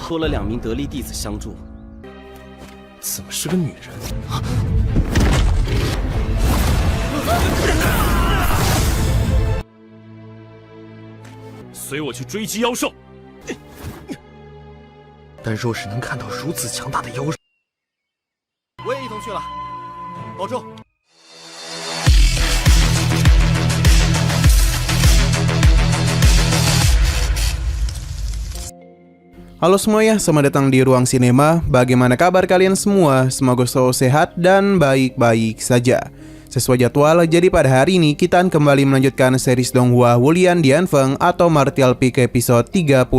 多了2名得力弟子相助。怎么是个女人？随我去追击妖兽。但若是能看到如此强大的妖兽，我也一同去了，保重。Halo semuanya, selamat datang di Ruang Sinema. Bagaimana kabar kalian semua? Semoga selalu sehat dan baik-baik saja. Sesuai jadwal, jadi pada hari ini kita akan kembali melanjutkan series Donghua Wulian Dianfeng atau Martial Peak episode 38.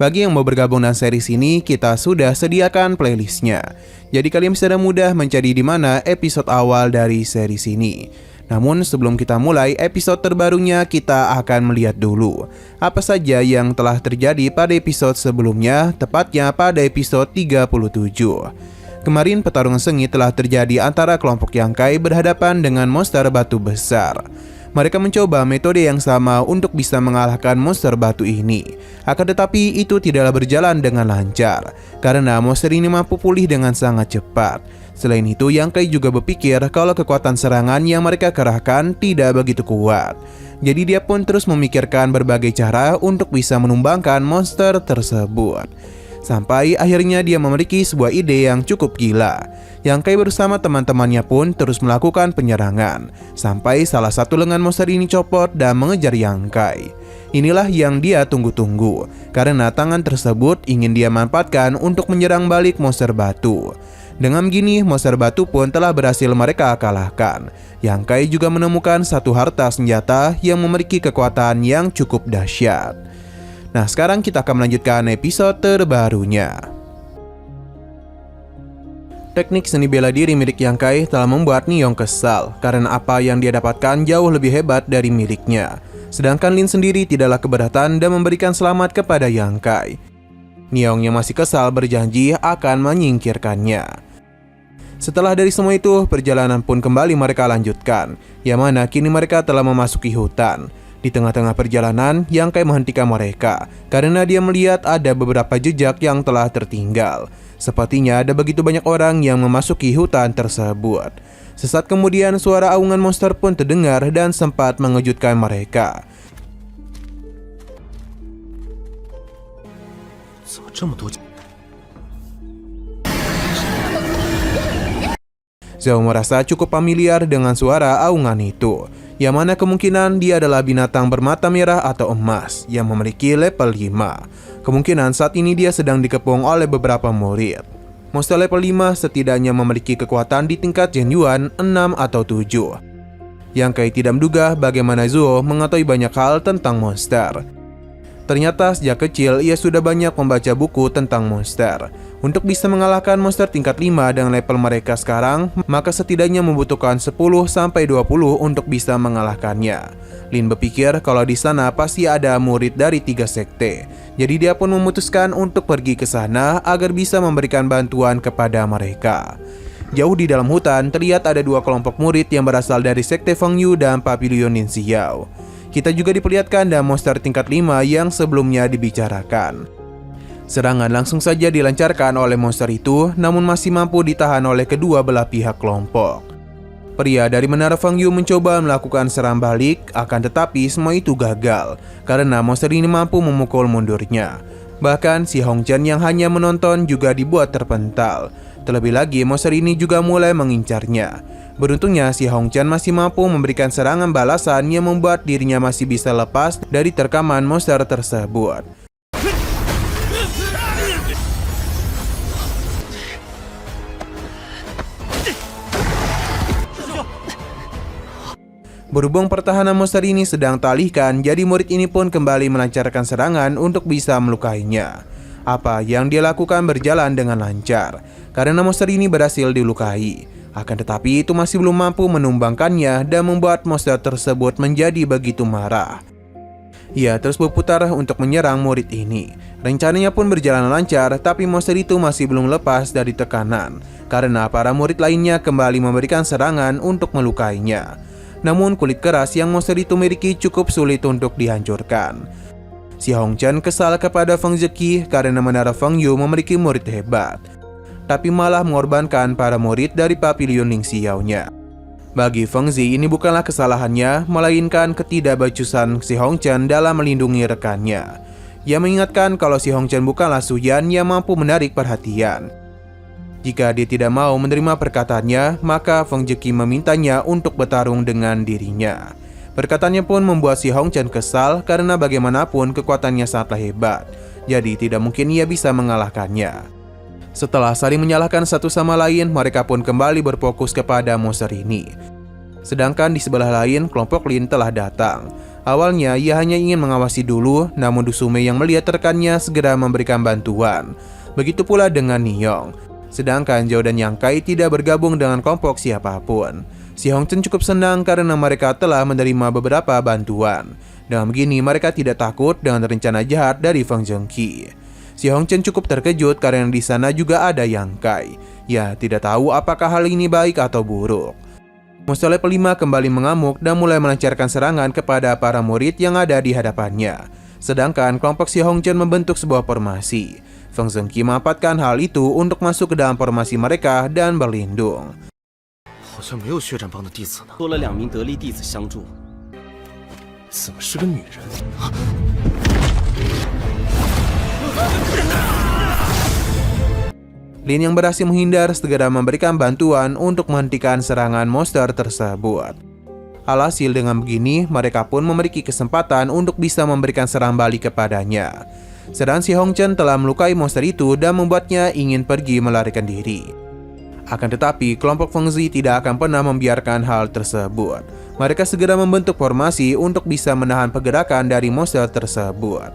Bagi yang mau bergabung dengan series ini, kita sudah sediakan playlistnya. Jadi kalian bisa mudah mencari di mana episode awal dari series ini. Namun sebelum kita mulai episode terbarunya, kita akan melihat dulu apa saja yang telah terjadi pada episode sebelumnya, tepatnya pada episode 37. Kemarin pertarungan sengit telah terjadi antara kelompok Yangkai berhadapan dengan monster batu besar. Mereka mencoba metode yang sama untuk bisa mengalahkan monster batu ini. Akan tetapi itu tidaklah berjalan dengan lancar, karena monster ini mampu pulih dengan sangat cepat. Selain itu, Yangkai juga berpikir kalau kekuatan serangan yang mereka kerahkan tidak begitu kuat. Jadi dia pun terus memikirkan berbagai cara untuk bisa menumbangkan monster tersebut. Sampai akhirnya dia memiliki sebuah ide yang cukup gila. Yangkai bersama teman-temannya pun terus melakukan penyerangan, sampai salah satu lengan monster ini copot dan mengejar Yangkai. Inilah yang dia tunggu-tunggu, karena tangan tersebut ingin dia manfaatkan untuk menyerang balik monster batu. Dengan begini, monster batu pun telah berhasil mereka kalahkan. Yangkai juga menemukan satu harta senjata yang memiliki kekuatan yang cukup dahsyat. Nah, sekarang kita akan melanjutkan episode terbarunya. Teknik seni bela diri milik Yangkai telah membuat Niong kesal karena apa yang dia dapatkan jauh lebih hebat dari miliknya. Sedangkan Lin sendiri tidaklah keberatan dan memberikan selamat kepada Yangkai. Niong yang masih kesal berjanji akan menyingkirkannya. Setelah dari semua itu, perjalanan pun kembali mereka lanjutkan, yang mana kini mereka telah memasuki hutan. Di tengah-tengah perjalanan, Yangkai menghentikan mereka karena dia melihat ada beberapa jejak yang telah tertinggal. Sepertinya ada begitu banyak orang yang memasuki hutan tersebut. Sesaat kemudian, suara aungan monster pun terdengar dan sempat mengejutkan mereka. Zhao merasa cukup familiar dengan suara aungan itu, yang mana kemungkinan dia adalah binatang bermata merah atau emas yang memiliki level 5. Kemungkinan saat ini dia sedang dikepung oleh beberapa murid. Monster level 5 setidaknya memiliki kekuatan di tingkat Zhenyuan 6 atau 7. Yangkai tidak menduga bagaimana Zhao mengetahui banyak hal tentang monster. Ternyata sejak kecil ia sudah banyak membaca buku tentang monster. Untuk bisa mengalahkan monster tingkat 5 dengan level mereka sekarang, maka setidaknya membutuhkan 10-20 untuk bisa mengalahkannya. Lin berpikir kalau di sana pasti ada murid dari 3 sekte. Jadi dia pun memutuskan untuk pergi ke sana agar bisa memberikan bantuan kepada mereka. Jauh di dalam hutan terlihat ada 2 kelompok murid yang berasal dari sekte Fengyu dan Pavilion Ninxiao. Kita juga diperlihatkan ada monster tingkat 5 yang sebelumnya dibicarakan. Serangan langsung saja dilancarkan oleh monster itu, namun masih mampu ditahan oleh kedua belah pihak kelompok. Pria dari Menara Fengyu mencoba melakukan serang balik, akan tetapi semua itu gagal, karena monster ini mampu memukul mundurnya. Bahkan si Hongchen yang hanya menonton juga dibuat terpental. Terlebih lagi, monster ini juga mulai mengincarnya. Beruntungnya si Hongchen masih mampu memberikan serangan balasan yang membuat dirinya masih bisa lepas dari terkaman monster tersebut. Berhubung pertahanan monster ini sedang teralihkan, jadi murid ini pun kembali melancarkan serangan untuk bisa melukainya. Apa yang dia lakukan berjalan dengan lancar, karena monster ini berhasil dilukai. Akan tetapi itu masih belum mampu menumbangkannya dan membuat monster tersebut menjadi begitu marah. Ia terus berputar untuk menyerang murid ini. Rencananya pun berjalan lancar, tapi monster itu masih belum lepas dari tekanan, karena para murid lainnya kembali memberikan serangan untuk melukainya. Namun kulit keras yang monster itu miliki cukup sulit untuk dihancurkan. Si Hongchen kesal kepada Feng Zeki karena menara Feng Yu memiliki murid hebat, tapi malah mengorbankan para murid dari Papilion Ling Xiao-nya. Bagi Feng Zi ini bukanlah kesalahannya, melainkan ketidakbecusan si Hongchen dalam melindungi rekannya. Ia mengingatkan kalau si Hongchen bukanlah Su Yan yang mampu menarik perhatian. Jika dia tidak mau menerima perkataannya, maka Feng Zeki memintanya untuk bertarung dengan dirinya. Perkataannya pun membuat si Hongchen kesal karena bagaimanapun kekuatannya sangatlah hebat, jadi tidak mungkin ia bisa mengalahkannya. Setelah saling menyalahkan satu sama lain, mereka pun kembali berfokus kepada monster ini. Sedangkan di sebelah lain, kelompok Lin telah datang. Awalnya ia hanya ingin mengawasi dulu, namun Dusume yang melihat rekannya segera memberikan bantuan. Begitu pula dengan Niyong. Sedangkan Zhao dan Yang Kai tidak bergabung dengan kelompok siapapun. Si Hongchen cukup senang karena mereka telah menerima beberapa bantuan. Dengan begini mereka tidak takut dengan rencana jahat dari Feng Zhengqi. Si Hongchen cukup terkejut karena di sana juga ada Yang Kai. Ya, tidak tahu apakah hal ini baik atau buruk. Monster level 5 kembali mengamuk dan mulai melancarkan serangan kepada para murid yang ada di hadapannya. Sedangkan kelompok si Hongchen membentuk sebuah formasi. Feng Zhengqi memanfaatkan hal itu untuk masuk ke dalam formasi mereka dan berlindung. 好像没有血战帮的弟子呢。多了2名得力弟子相助，怎么是个女人？ Lin yang berhasil menghindar segera memberikan bantuan untuk menghentikan serangan monster tersebut. Alhasil dengan begini, mereka pun memiliki kesempatan untuk bisa memberikan serang balik kepadanya. Sedang si Hongchen telah melukai monster itu dan membuatnya ingin pergi melarikan diri. Akan tetapi, kelompok Feng Zi tidak akan pernah membiarkan hal tersebut. Mereka segera membentuk formasi untuk bisa menahan pergerakan dari monster tersebut.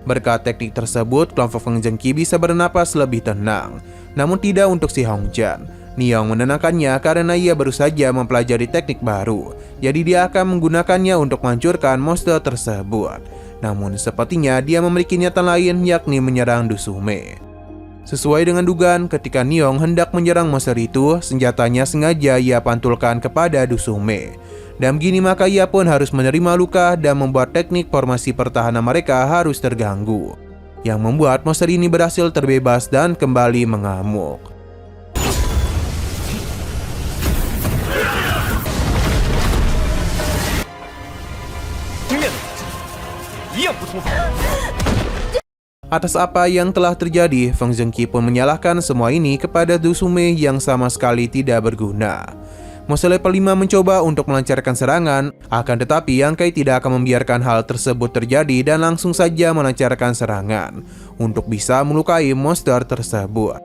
Berkat teknik tersebut, kelompok Feng Zhengqi bisa bernapas lebih tenang. Namun tidak untuk si Hongchen. Niyong menenangkannya karena ia baru saja mempelajari teknik baru. Jadi dia akan menggunakannya untuk menghancurkan monster tersebut. Namun sepertinya dia memiliki niatan lain, yakni menyerang Dusume. Sesuai dengan dugaan, ketika Niyong hendak menyerang monster itu, senjatanya sengaja ia pantulkan kepada Dusume. Dan begini maka ia pun harus menerima luka dan membuat teknik formasi pertahanan mereka harus terganggu, yang membuat monster ini berhasil terbebas dan kembali mengamuk. Atas apa yang telah terjadi, Feng Zhengqi pun menyalahkan semua ini kepada Dusume yang sama sekali tidak berguna. Monster level 5 mencoba untuk melancarkan serangan, akan tetapi Yang Kai tidak akan membiarkan hal tersebut terjadi dan langsung saja melancarkan serangan untuk bisa melukai monster tersebut.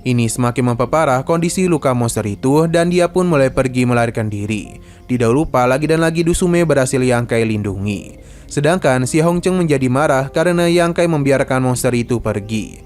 Ini semakin memperparah kondisi luka monster itu dan dia pun mulai pergi melarikan diri. Tidak lupa lagi dan lagi Dusume berhasil Yang Kai lindungi. Sedangkan si Hongchen menjadi marah karena Yang Kai membiarkan monster itu pergi.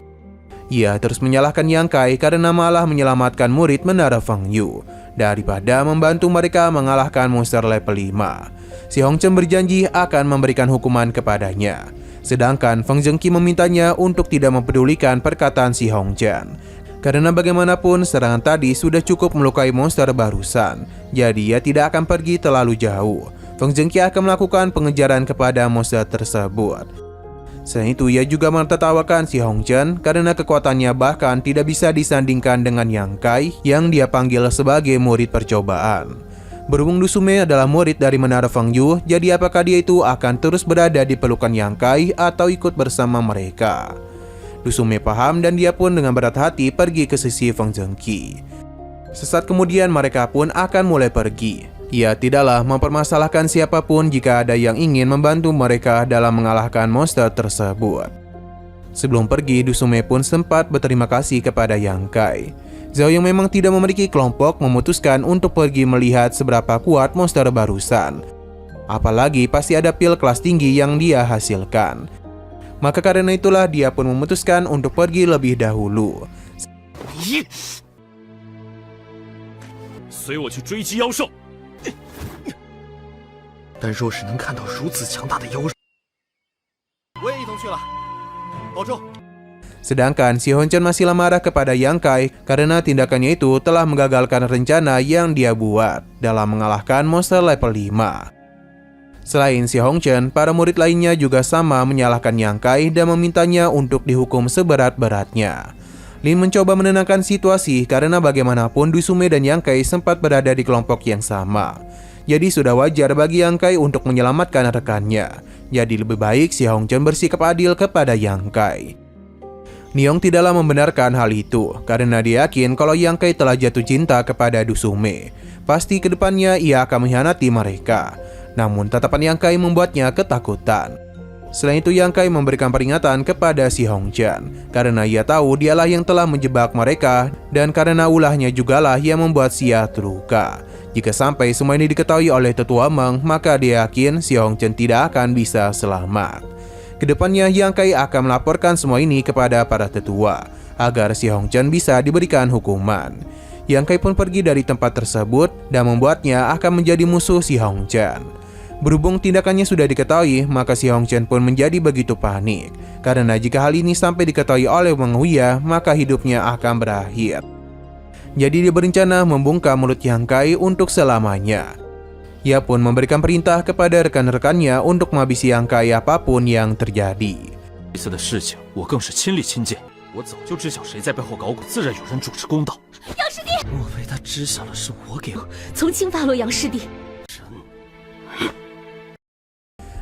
Ia terus menyalahkan Yang Kai karena malah menyelamatkan murid menara Feng Yu daripada membantu mereka mengalahkan monster level 5. Si Hongchen berjanji akan memberikan hukuman kepadanya. Sedangkan Feng Zhengqi memintanya untuk tidak mempedulikan perkataan si Hongchen. Karena bagaimanapun serangan tadi sudah cukup melukai monster barusan, jadi ia tidak akan pergi terlalu jauh. Feng Zhengqi akan melakukan pengejaran kepada monster tersebut. Selain itu, ia juga menertawakan si Hongchen karena kekuatannya bahkan tidak bisa disandingkan dengan Yang Kai yang dia panggil sebagai murid percobaan. Berhubung Dusume adalah murid dari menara Feng Yu, jadi apakah dia itu akan terus berada di pelukan Yang Kai atau ikut bersama mereka? Dusume paham dan dia pun dengan berat hati pergi ke sisi Feng Zhengqi. Sesaat kemudian mereka pun akan mulai pergi. Ia tidaklah mempermasalahkan siapapun jika ada yang ingin membantu mereka dalam mengalahkan monster tersebut. Sebelum pergi, Dusume pun sempat berterima kasih kepada Yang Kai. Zhao yang memang tidak memiliki kelompok memutuskan untuk pergi melihat seberapa kuat monster barusan. Apalagi pasti ada pil kelas tinggi yang dia hasilkan. Maka karena itulah dia pun memutuskan untuk pergi lebih dahulu. 随我去追击妖兽。 但若是能看到如此强大的妖兽，我也一同去了，保重。 Sedangkan si Hongchen masih marah kepada Yang Kai karena tindakannya itu telah menggagalkan rencana yang dia buat dalam mengalahkan monster level 5. Selain si Hongchen, para murid lainnya juga sama menyalahkan Yang Kai dan memintanya untuk dihukum seberat-beratnya. Lin mencoba menenangkan situasi karena bagaimanapun Dusume dan Yang Kai sempat berada di kelompok yang sama. Jadi sudah wajar bagi Yang Kai untuk menyelamatkan rekannya. Jadi lebih baik si Hongchen bersikap adil kepada Yang Kai. Niong tidaklah membenarkan hal itu karena dia yakin kalau Yang Kai telah jatuh cinta kepada Dusume. Pasti kedepannya ia akan mengkhianati mereka. Namun tatapan Yang Kai membuatnya ketakutan. Selain itu Yang Kai memberikan peringatan kepada si Hongchen karena ia tahu dialah yang telah menjebak mereka dan karena ulahnya jugalah yang membuat Xia terluka. Jika sampai semua ini diketahui oleh tetua Meng, maka dia yakin si Hongchen tidak akan bisa selamat. Kedepannya Yang Kai akan melaporkan semua ini kepada para tetua agar si Hongchen bisa diberikan hukuman. Yang Kai pun pergi dari tempat tersebut dan membuatnya akan menjadi musuh si Hongchen. Berhubung tindakannya sudah diketahui, maka si Hongchen pun menjadi begitu panik. Karena jika hal ini sampai diketahui oleh Wang Huya, maka hidupnya akan berakhir. Jadi dia berencana membungkam mulut Yang Kai untuk selamanya. Ia pun memberikan perintah kepada rekan-rekannya untuk menghabisi Yang Kai apapun yang terjadi. 这次的事情我更是亲力亲见，我早就知晓谁在背后搞鬼，自然有人主持公道。杨师弟，莫非他知晓了是我给？从轻发落杨师弟。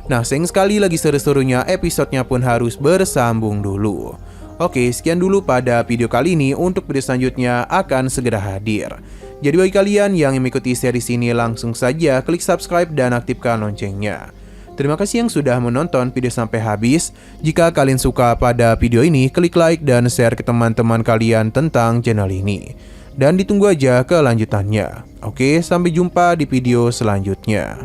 Nah, sayang sekali lagi seru-serunya episodenya pun harus bersambung dulu. Oke, sekian dulu pada video kali ini. Untuk video selanjutnya akan segera hadir. Jadi bagi kalian yang mengikuti series ini, langsung saja klik subscribe dan aktifkan loncengnya. Terima kasih yang sudah menonton video sampai habis. Jika kalian suka pada video ini, klik like dan share ke teman-teman kalian tentang channel ini. Dan ditunggu aja kelanjutannya. Oke, sampai jumpa di video selanjutnya.